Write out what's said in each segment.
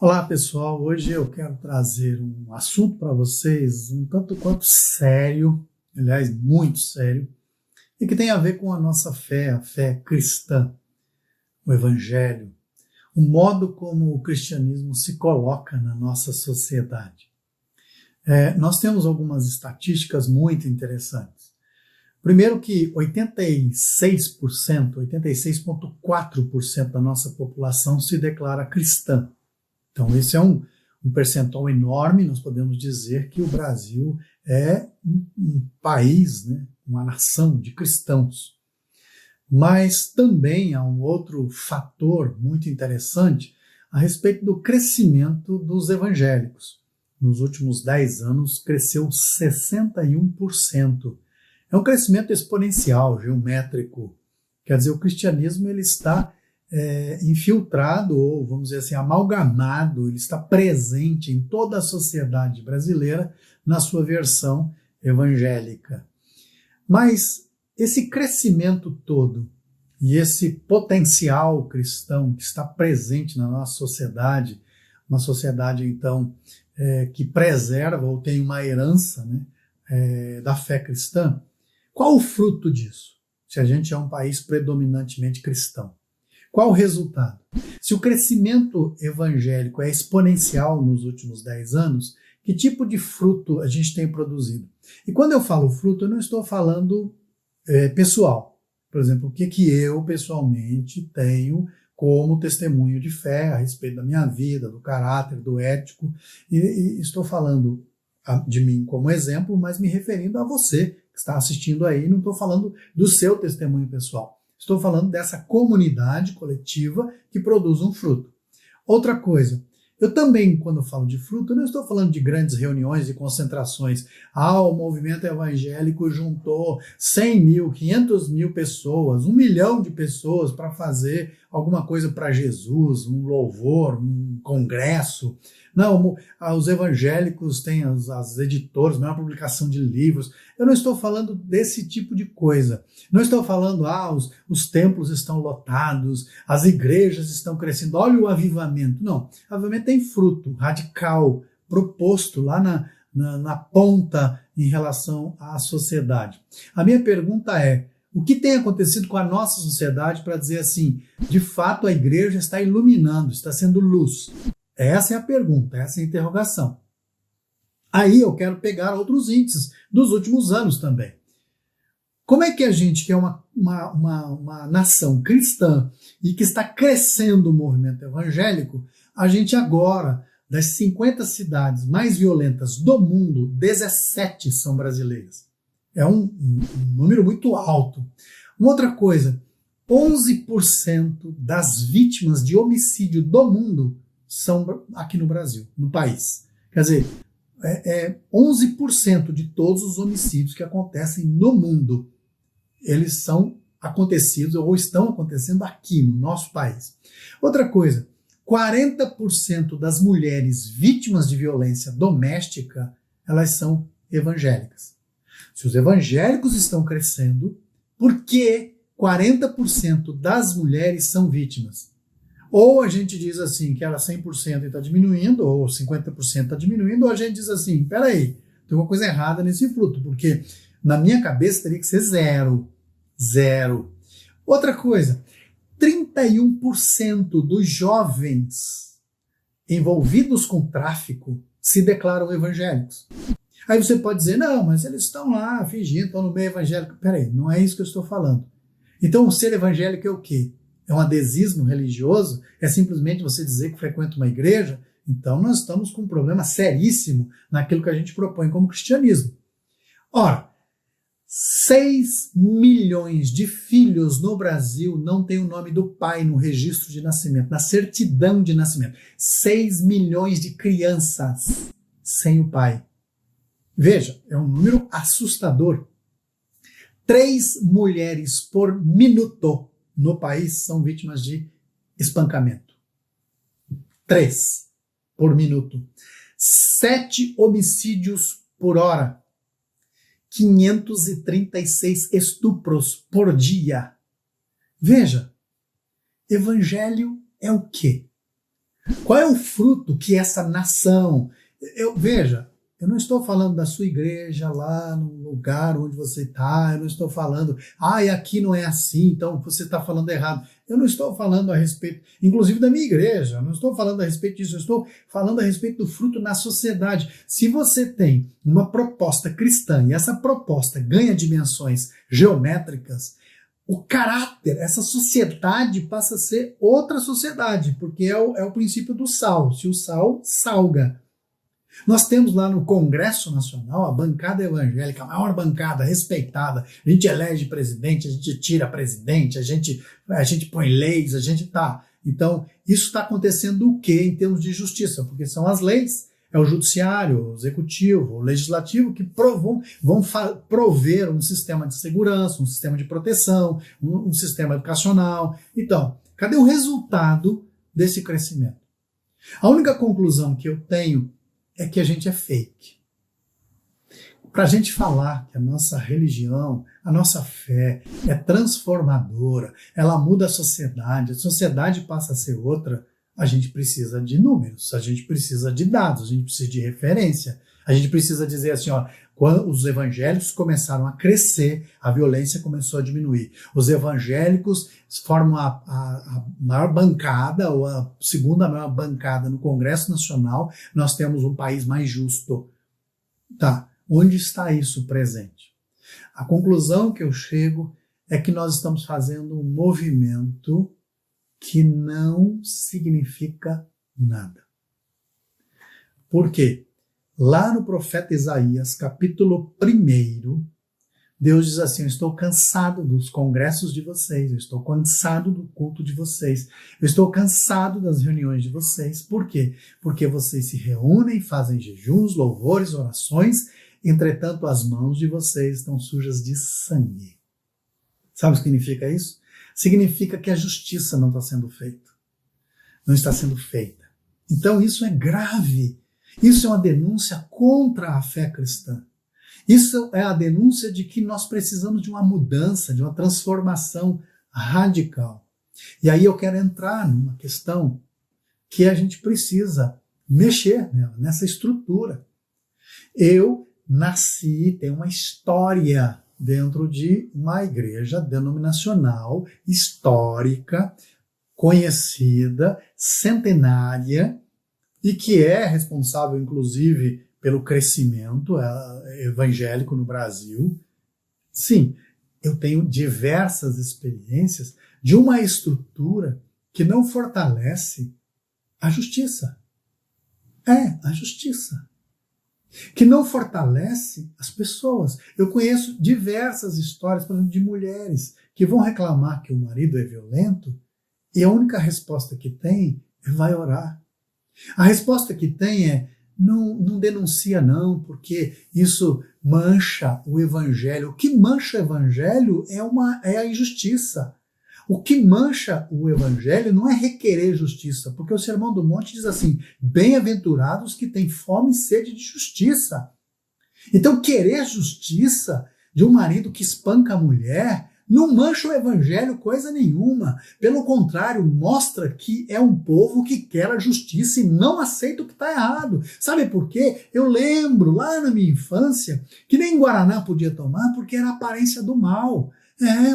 Olá pessoal, hoje eu quero trazer um assunto para vocês um tanto quanto sério, aliás, muito sério, e que tem a ver com a nossa fé, a fé cristã, o Evangelho, o modo como o cristianismo se coloca na nossa sociedade. Nós temos algumas estatísticas muito interessantes. Primeiro que 86%, 86,4% da nossa população se declara cristã. Então, esse é um percentual enorme. Nós podemos dizer que o Brasil é um país, né, uma nação de cristãos. Mas também há um outro fator muito interessante a respeito do crescimento dos evangélicos. Nos últimos 10 anos, cresceu 61%. É um crescimento exponencial, geométrico. Quer dizer, o cristianismo ele está infiltrado, ou vamos dizer assim, amalgamado, ele está presente em toda a sociedade brasileira na sua versão evangélica. Mas esse crescimento todo e esse potencial cristão que está presente na nossa sociedade, uma sociedade então que preserva ou tem uma herança, né, da fé cristã, qual o fruto disso? Se a gente é um país predominantemente cristão. Qual o resultado? Se o crescimento evangélico é exponencial nos últimos 10 anos, que tipo de fruto a gente tem produzido? E quando eu falo fruto, eu não estou falando pessoal. Por exemplo, o que eu pessoalmente tenho como testemunho de fé a respeito da minha vida, do caráter, do ético. E estou falando de mim como exemplo, mas me referindo a você que está assistindo aí, não estou falando do seu testemunho pessoal. Estou falando dessa comunidade coletiva que produz um fruto. Outra coisa, eu também, quando eu falo de fruto, não estou falando de grandes reuniões e concentrações. O movimento evangélico juntou 100 mil, 500 mil pessoas, 1 milhão de pessoas para fazer alguma coisa para Jesus, um louvor, um congresso. Não, os evangélicos têm as editoras, maior publicação de livros. Eu não estou falando desse tipo de coisa. Não estou falando, os templos estão lotados, as igrejas estão crescendo, olha o avivamento. Não, o avivamento tem fruto radical, proposto lá na ponta em relação à sociedade. A minha pergunta é, o que tem acontecido com a nossa sociedade para dizer assim, de fato a igreja está iluminando, está sendo luz? Essa é a pergunta, essa é a interrogação. Aí eu quero pegar outros índices dos últimos anos também. Como é que a gente, que é uma nação cristã e que está crescendo o movimento evangélico, a gente agora, das 50 cidades mais violentas do mundo, 17 são brasileiras. É um número muito alto. Uma outra coisa, 11% das vítimas de homicídio do mundo são aqui no Brasil, no país. Quer dizer, 11% de todos os homicídios que acontecem no mundo, eles são acontecidos ou estão acontecendo aqui no nosso país. Outra coisa, 40% das mulheres vítimas de violência doméstica, elas são evangélicas. Se os evangélicos estão crescendo, por que 40% das mulheres são vítimas? Ou a gente diz assim que era 100% e está diminuindo, ou 50% está diminuindo, ou a gente diz assim, peraí, tem uma coisa errada nesse fruto, porque na minha cabeça teria que ser zero. Zero. Outra coisa, 31% dos jovens envolvidos com tráfico se declaram evangélicos. Aí você pode dizer, não, mas eles estão lá fingindo, estão no meio evangélico. Peraí, não é isso que eu estou falando. Então, ser evangélico é o quê? É um adesismo religioso? É simplesmente você dizer que frequenta uma igreja? Então nós estamos com um problema seríssimo naquilo que a gente propõe como cristianismo. Ora, 6 milhões de filhos no Brasil não têm o nome do pai no registro de nascimento, na certidão de nascimento. 6 milhões de crianças sem o pai. Veja, é um número assustador. 3 mulheres por minuto no país são vítimas de espancamento. 3 por minuto. 7 homicídios por hora. 536 estupros por dia. Veja, evangelho é o quê? Qual é o fruto que essa nação... Veja, eu não estou falando da sua igreja lá no lugar onde você está, eu não estou falando, e aqui não é assim, então você está falando errado. Eu não estou falando a respeito, inclusive da minha igreja, eu não estou falando a respeito disso, eu estou falando a respeito do fruto na sociedade. Se você tem uma proposta cristã e essa proposta ganha dimensões geométricas, o caráter, essa sociedade passa a ser outra sociedade, porque é o princípio do sal. Se o sal salga. Nós temos lá no Congresso Nacional a bancada evangélica, a maior bancada, respeitada. A gente elege presidente, a gente tira presidente, a gente põe leis, a gente tá. Então, isso está acontecendo o quê em termos de justiça? Porque são as leis, é o judiciário, o executivo, o legislativo que vão prover um sistema de segurança, um sistema de proteção, um sistema educacional. Então, cadê o resultado desse crescimento? A única conclusão que eu tenho é que a gente é fake. Para a gente falar que a nossa religião, a nossa fé é transformadora, ela muda a sociedade passa a ser outra, a gente precisa de números, a gente precisa de dados, a gente precisa de referência, a gente precisa dizer assim, quando os evangélicos começaram a crescer, a violência começou a diminuir. Os evangélicos formam a maior bancada, ou a segunda maior bancada no Congresso Nacional, nós temos um país mais justo. Tá, onde está isso presente? A conclusão que eu chego é que nós estamos fazendo um movimento que não significa nada. Por quê? Lá no profeta Isaías, capítulo 1, Deus diz assim, eu estou cansado dos congressos de vocês, eu estou cansado do culto de vocês, eu estou cansado das reuniões de vocês. Por quê? Porque vocês se reúnem, fazem jejuns, louvores, orações, entretanto as mãos de vocês estão sujas de sangue. Sabe o que significa isso? Significa que a justiça não está sendo feita. Não está sendo feita. Então isso é grave. Isso é uma denúncia contra a fé cristã. Isso é a denúncia de que nós precisamos de uma mudança, de uma transformação radical. E aí eu quero entrar numa questão que a gente precisa mexer nela, nessa estrutura. Eu nasci, tenho uma história dentro de uma igreja denominacional, histórica, conhecida, centenária, e que é responsável, inclusive, pelo crescimento evangélico no Brasil. Sim, eu tenho diversas experiências de uma estrutura que não fortalece a justiça. A justiça. Que não fortalece as pessoas. Eu conheço diversas histórias, por exemplo, de mulheres que vão reclamar que o marido é violento e a única resposta que tem é vai orar. A resposta que tem é não denuncia não, porque isso mancha o evangelho. O que mancha o evangelho é a injustiça. O que mancha o evangelho não é requerer justiça, porque o Sermão do Monte diz assim, bem-aventurados que têm fome e sede de justiça. Então querer justiça de um marido que espanca a mulher não mancha o evangelho coisa nenhuma. Pelo contrário, mostra que é um povo que quer a justiça e não aceita o que está errado. Sabe por quê? Eu lembro lá na minha infância que nem Guaraná podia tomar porque era a aparência do mal.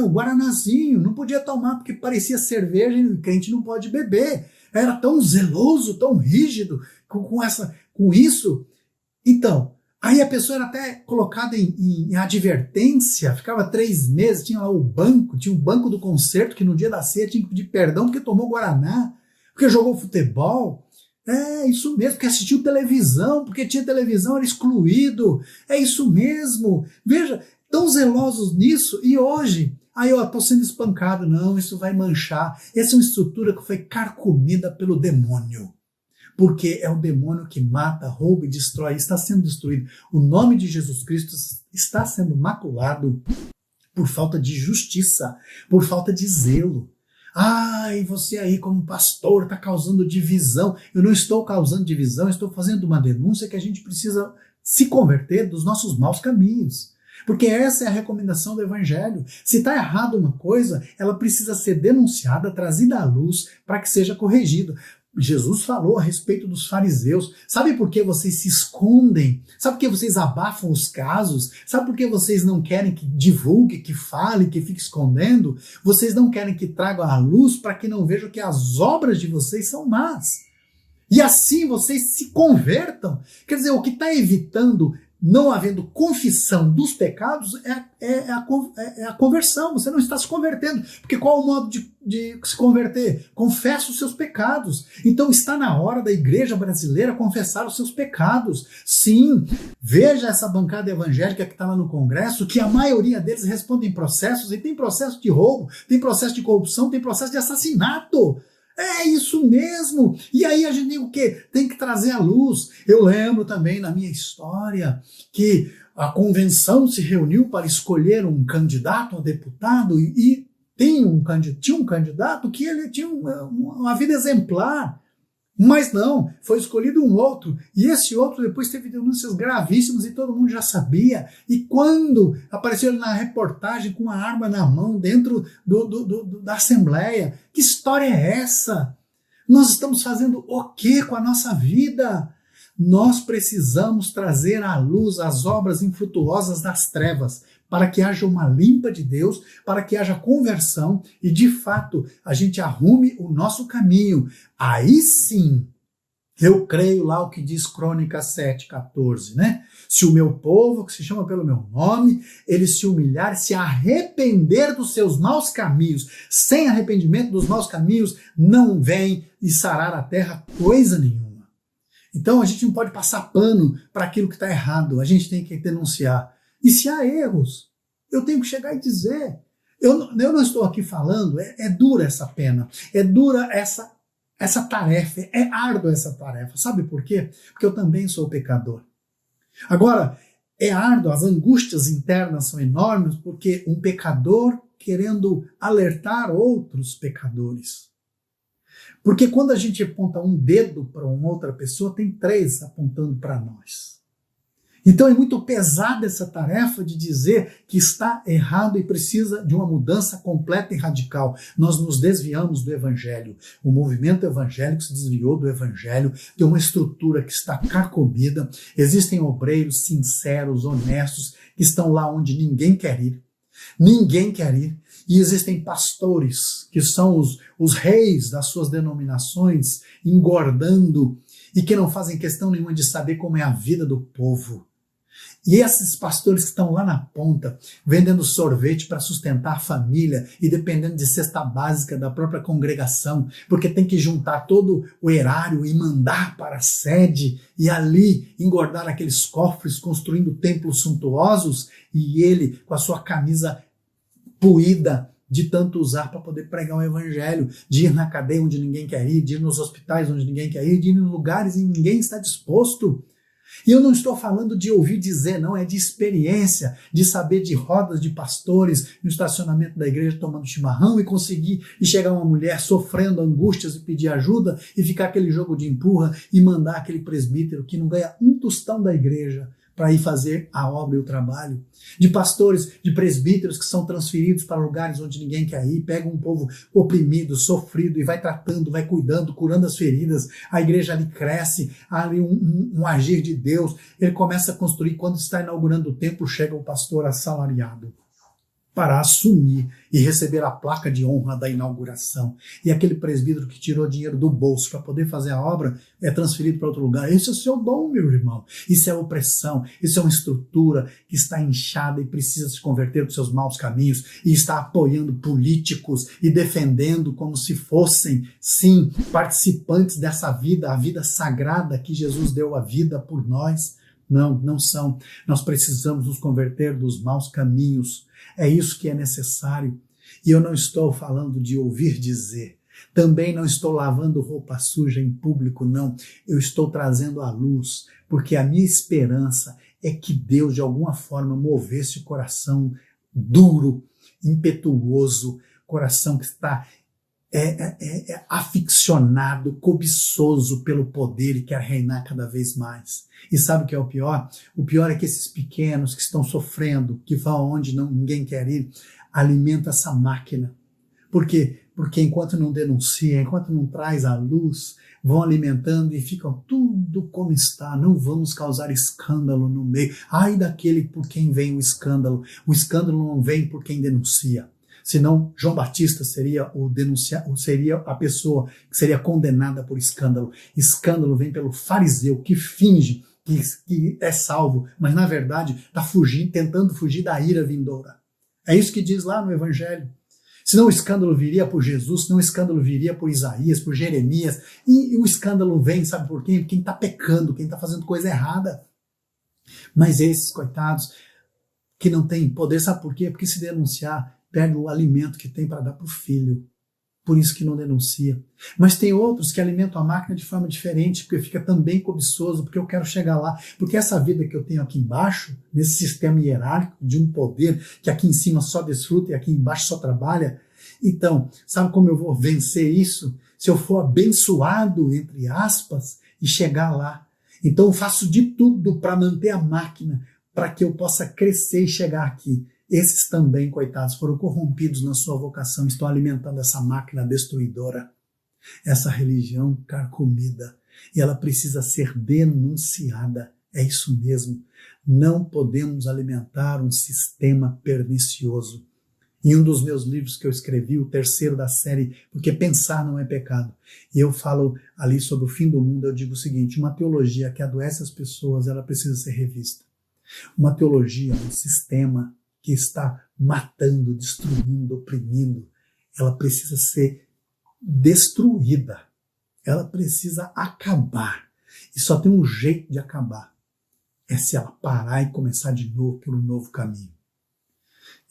O Guaranazinho não podia tomar porque parecia cerveja e o crente não pode beber. Era tão zeloso, tão rígido com isso. Então, aí a pessoa era até colocada em advertência, ficava 3 meses, tinha lá tinha um banco do concerto que no dia da ceia tinha que pedir perdão porque tomou Guaraná, porque jogou futebol. Isso mesmo, porque assistiu televisão, porque tinha televisão, era excluído. É isso mesmo. Veja, tão zelosos nisso, e hoje, estou sendo espancado. Não, isso vai manchar. Essa é uma estrutura que foi carcomida pelo demônio. Porque é o demônio que mata, rouba e destrói, está sendo destruído. O nome de Jesus Cristo está sendo maculado por falta de justiça, por falta de zelo. E você aí como pastor está causando divisão. Eu não estou causando divisão, estou fazendo uma denúncia que a gente precisa se converter dos nossos maus caminhos. Porque essa é a recomendação do Evangelho. Se está errado uma coisa, ela precisa ser denunciada, trazida à luz para que seja corrigida. Jesus falou a respeito dos fariseus. Sabe por que vocês se escondem? Sabe por que vocês abafam os casos? Sabe por que vocês não querem que divulgue, que fale, que fique escondendo? Vocês não querem que tragam à luz para que não vejam que as obras de vocês são más. E assim vocês se convertam. Quer dizer, o que está evitando, não havendo confissão dos pecados, é a conversão. Você não está se convertendo. Porque qual é o modo de se converter? Confessa os seus pecados. Então está na hora da igreja brasileira confessar os seus pecados. Sim, veja essa bancada evangélica que está lá no Congresso, que a maioria deles respondem processos, e tem processo de roubo, tem processo de corrupção, tem processo de assassinato. É isso mesmo. E aí a gente tem o quê? Tem que trazer à luz. Eu lembro também na minha história que a convenção se reuniu para escolher um candidato a deputado e tinha um candidato que ele tinha uma vida exemplar. Mas não, foi escolhido um outro, e esse outro depois teve denúncias gravíssimas e todo mundo já sabia. E quando apareceu ele na reportagem com uma arma na mão dentro da Assembleia, que história é essa? Nós estamos fazendo o que com a nossa vida? Nós precisamos trazer à luz as obras infrutuosas das trevas, para que haja uma limpa de Deus, para que haja conversão e, de fato, a gente arrume o nosso caminho. Aí sim, eu creio lá o que diz Crônicas 7,14, né? Se o meu povo, que se chama pelo meu nome, ele se humilhar, se arrepender dos seus maus caminhos, sem arrependimento dos maus caminhos, não vem e sarar a terra coisa nenhuma. Então a gente não pode passar pano para aquilo que está errado, a gente tem que denunciar. E se há erros, eu tenho que chegar e dizer. Eu não estou aqui falando, é dura essa pena, é dura essa tarefa, é árdua essa tarefa. Sabe por quê? Porque eu também sou pecador. Agora, é árduo, as angústias internas são enormes, porque um pecador querendo alertar outros pecadores. Porque quando a gente aponta um dedo para uma outra pessoa, tem 3 apontando para nós. Então é muito pesada essa tarefa de dizer que está errado e precisa de uma mudança completa e radical. Nós nos desviamos do Evangelho. O movimento evangélico se desviou do Evangelho, tem uma estrutura que está carcomida. Existem obreiros sinceros, honestos, que estão lá onde ninguém quer ir. Ninguém quer ir. E existem pastores, que são os reis das suas denominações, engordando e que não fazem questão nenhuma de saber como é a vida do povo. E esses pastores que estão lá na ponta, vendendo sorvete para sustentar a família e dependendo de cesta básica da própria congregação, porque tem que juntar todo o erário e mandar para a sede e ali engordar aqueles cofres, construindo templos suntuosos, e ele com a sua camisa puída de tanto usar para poder pregar o evangelho, de ir na cadeia onde ninguém quer ir, de ir nos hospitais onde ninguém quer ir, de ir em lugares em que ninguém está disposto. E eu não estou falando de ouvir dizer, não, é de experiência, de saber de rodas de pastores no estacionamento da igreja tomando chimarrão e conseguir e chegar uma mulher sofrendo angústias e pedir ajuda e ficar aquele jogo de empurra e mandar aquele presbítero que não ganha um tostão da igreja para ir fazer a obra e o trabalho, de pastores, de presbíteros que são transferidos para lugares onde ninguém quer ir, pegam um povo oprimido, sofrido e vai tratando, vai cuidando, curando as feridas, a igreja ali cresce, há ali um agir de Deus, ele começa a construir, quando está inaugurando o templo, chega o pastor assalariado para assumir e receber a placa de honra da inauguração. E aquele presbítero que tirou dinheiro do bolso para poder fazer a obra é transferido para outro lugar. Esse é o seu dom, meu irmão. Isso é opressão, isso é uma estrutura que está inchada e precisa se converter dos seus maus caminhos e está apoiando políticos e defendendo como se fossem, sim, participantes dessa vida, a vida sagrada que Jesus deu a vida por nós. Não, não são. Nós precisamos nos converter dos maus caminhos. É isso que é necessário. E eu não estou falando de ouvir dizer. Também não estou lavando roupa suja em público, não. Eu estou trazendo à luz, porque a minha esperança é que Deus, de alguma forma, movesse o coração duro, impetuoso, coração que está aficionado, cobiçoso pelo poder e quer reinar cada vez mais. E sabe o que é o pior? O pior é que esses pequenos que estão sofrendo, que vão onde ninguém quer ir, alimenta essa máquina. Porque porque enquanto não denuncia, enquanto não traz à luz, vão alimentando e ficam tudo como está. Não vamos causar escândalo no meio. Ai daquele por quem vem o escândalo. O escândalo não vem por quem denuncia. Senão João Batista seria seria a pessoa que seria condenada por escândalo. Escândalo vem pelo fariseu que finge que é salvo, mas na verdade está fugindo, tentando fugir da ira vindoura. É isso que diz lá no Evangelho. Senão o escândalo viria por Jesus, senão o escândalo viria por Isaías, por Jeremias. E o escândalo vem, sabe por quê? Por quem está pecando, quem está fazendo coisa errada. Mas esses, coitados, que não têm poder, sabe por quê? Porque se denunciar, perde o alimento que tem para dar para o filho. Por isso que não denuncia. Mas tem outros que alimentam a máquina de forma diferente, porque fica também cobiçoso, porque eu quero chegar lá. Porque essa vida que eu tenho aqui embaixo, nesse sistema hierárquico de um poder que aqui em cima só desfruta e aqui embaixo só trabalha, então, sabe como eu vou vencer isso? Se eu for abençoado, entre aspas, e chegar lá. Então eu faço de tudo para manter a máquina, para que eu possa crescer e chegar aqui. Esses também, coitados, foram corrompidos na sua vocação, estão alimentando essa máquina destruidora, essa religião carcomida, e ela precisa ser denunciada. É isso mesmo. Não podemos alimentar um sistema pernicioso. Em um dos meus livros que eu escrevi, o terceiro da série, Porque Pensar Não é Pecado, e eu falo ali sobre o fim do mundo, eu digo o seguinte: uma teologia que adoece as pessoas, ela precisa ser revista. Uma teologia, um sistema que está matando, destruindo, oprimindo, ela precisa ser destruída. Ela precisa acabar. E só tem um jeito de acabar. É se ela parar e começar de novo por um novo caminho.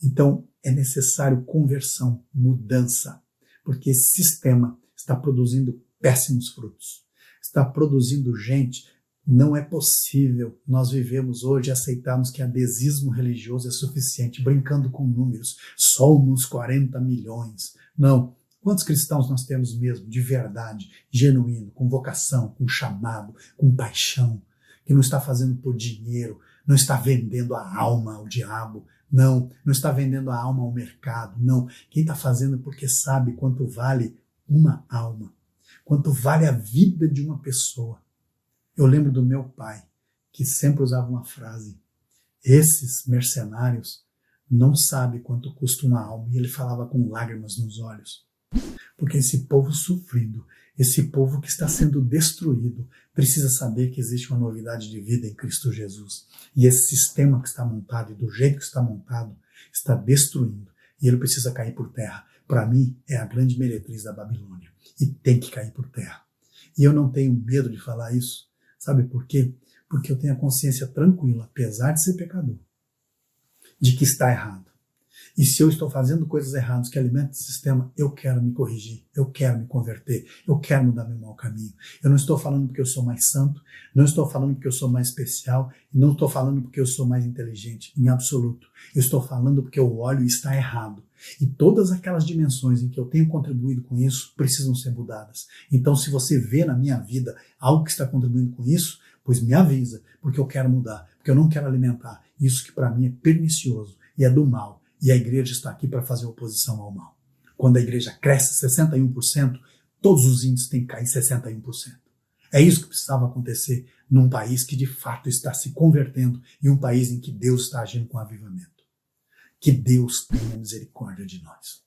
Então, é necessário conversão, mudança, porque esse sistema está produzindo péssimos frutos. Está produzindo gente. Não é possível nós vivemos hoje e aceitarmos que adesismo religioso é suficiente, brincando com números. Somos 40 milhões. Não. Quantos cristãos nós temos mesmo, de verdade, genuíno, com vocação, com chamado, com paixão, que não está fazendo por dinheiro, não está vendendo a alma ao diabo, não está vendendo a alma ao mercado, não. Quem está fazendo porque sabe quanto vale uma alma, quanto vale a vida de uma pessoa. Eu lembro do meu pai, que sempre usava uma frase: esses mercenários não sabem quanto custa uma alma. E ele falava com lágrimas nos olhos. Porque esse povo sofrido, esse povo que está sendo destruído, precisa saber que existe uma novidade de vida em Cristo Jesus. E esse sistema que está montado, e do jeito que está montado, está destruindo. E ele precisa cair por terra. Para mim, é a grande meretriz da Babilônia. E tem que cair por terra. E eu não tenho medo de falar isso. Sabe por quê? Porque eu tenho a consciência tranquila, apesar de ser pecador, de que está errado. E se eu estou fazendo coisas erradas que alimentam o sistema, eu quero me corrigir, eu quero me converter, eu quero mudar meu mau caminho. Eu não estou falando porque eu sou mais santo, não estou falando porque eu sou mais especial, não estou falando porque eu sou mais inteligente, em absoluto. Eu estou falando porque eu olho e está errado. E todas aquelas dimensões em que eu tenho contribuído com isso precisam ser mudadas. Então, se você vê na minha vida algo que está contribuindo com isso, pois me avisa, porque eu quero mudar, porque eu não quero alimentar isso que para mim é pernicioso e é do mal. E a igreja está aqui para fazer oposição ao mal. Quando a igreja cresce 61%, todos os índices têm que cair 61%. É isso que precisava acontecer num país que de fato está se convertendo e um país em que Deus está agindo com avivamento. Que Deus tenha misericórdia de nós.